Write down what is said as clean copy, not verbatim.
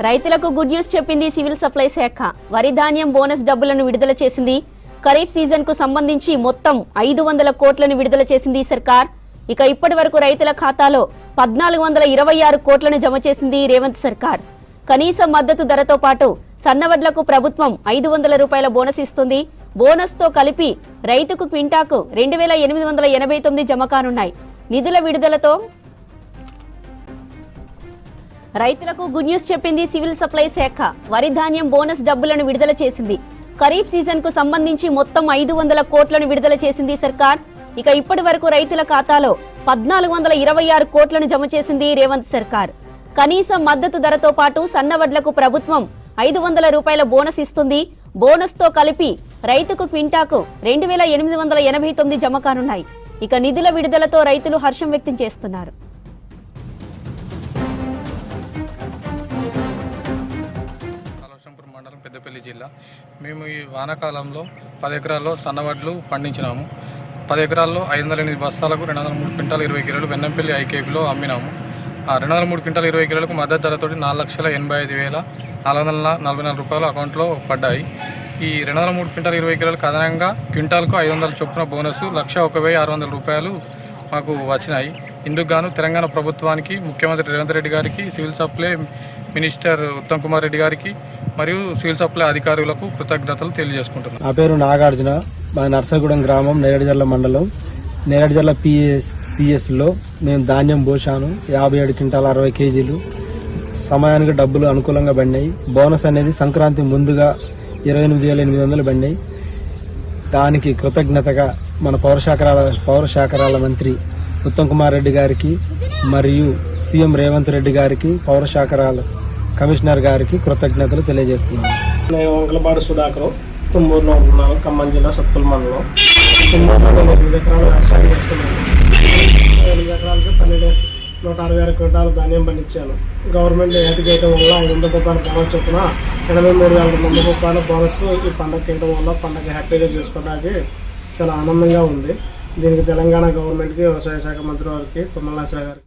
రైతులకు good news చెప్పింది civil supply శాఖ. వరి ధాన్యం బోనస్ డబ్బులను విడుదల చేసింది. ఖరీఫ్ సీజన్ కు సంబంధించి మొత్తం 500 కోట్లను విడుదల చేసింది సర్కార్. ఇక ఇప్పటి వరకు రైతుల ఖాతాలో 1426 కోట్లను జమ చేసింది రేవంత్ సర్కార్. కనీస మద్దతు ధరతో పాటు సన్నవడ్లకు ప్రభుత్వం 500 రూపాయల బోనస్ ఇస్తుంది. బోనస్ తో కలిపి రైతుకు క్వింటాకు 2889 జమ కానున్నాయి. నిధుల విడుదలతో రైతులకు గుడ్ న్యూస్ చెప్పింది సివిల్ సప్లై శాఖ. వరి ధాన్యం బోనస్ డబ్బులను విడుదల చేసింది. ఖరీఫ్ సీజన్ కు సంబంధించి మొత్తం 500 కోట్లను విడుదల చేసింది సర్కార్. ఇక ఇప్పటి వరకు రైతుల ఖాతాలో 1426 కోట్లను జమ చేసింది రేవంత్ సర్కార్. కనీస మద్దతు ధరతో పాటు సన్నవడ్లకు ప్రభుత్వం 500 రూపాయల బోనస్ ఇస్తుంది. బోనస్ తో కలిపి రైతుకు క్వింటాకు 2889 జమ కానున్నాయి. ఇక నిధుల విడుదలతో రైతులు హర్షం వ్యక్తం చేస్తున్నారు. మండలం పెద్దపల్లి జిల్లా. మేము ఈ వానాకాలంలో 10 ఎకరాల్లో సన్నవడ్లు పండించినాము. 10 ఎకరాల్లో 508 బస్తాలకు 203 క్వింటాలు 20 కిలోలు వెన్నంపల్లి ఐకేపీలో అమ్మినాము. ఆ 203 క్వింటాలు 20 కిలోలకు మద్దతు ధరతో 4,85,444 రూపాయలు అకౌంట్లో పడ్డాయి. ఈ 203 క్వింటాలు 20 కిలోలకు అదనంగా క్వింటాల్కు 500 చొప్పున బోనసు 1,01,600 రూపాయలు మాకు వచ్చినాయి. ఇందుకు గాను తెలంగాణ ప్రభుత్వానికి, ముఖ్యమంత్రి రేవంత్ రెడ్డి గారికి, civil supply minister Uttam Kumar Reddy గారికి మరియు సివిల్ సప్లై అధికారులకు కృతజ్ఞతలు తెలియజేసుకుంటున్నాను. నా పేరు నాగార్జున. మా నర్సగూడెం గ్రామం, నేరేడుజర్ల మండలం, నేరేడుజర్ల PSCSలో మేము ధాన్యం పోసాను. 57 క్వింటాల 60 కేజీలు. సమయానికి డబ్బులు అనుకూలంగా పడినాయి. బోనస్ అనేది సంక్రాంతి ముందుగా 28,800 పడినాయి. దానికి కృతజ్ఞతగా మన పౌరశాఖరాల మంత్రి ఉత్తమ్ కుమార్ రెడ్డి గారికి మరియు సీఎం రేవంత్ రెడ్డి గారికి, పౌరశాఖరాల కమిషనర్ గారికి కృతజ్ఞతలు తెలియజేస్తున్నాను. నేను వంకలపాడు సుధాకర్, తుమ్మూరులో ఉంటున్నాను. ఖమ్మం జిల్లా సత్తుల మండలం. తుమ్మూరులో నేను 8 ఎకరాలు వ్యవసాయం చేస్తున్నాను. 8 ఎకరాలకి 166 క్వింటాలు ధాన్యం పండించాను. గవర్నమెంట్ ఏటి చేయడం వల్ల 500 రూపాయల బోనస్ చొప్పున 83,200 రూపాయల బోనస్ ఈ పండగ చేయడం వల్ల పండగ హ్యాపీగా చేసుకోవడానికి చాలా ఆనందంగా ఉంది. దీనికి తెలంగాణ గవర్నమెంట్కి, వ్యవసాయ శాఖ మంత్రి వారికి, తుమ్మల నాగేశ్వరరావు గారికి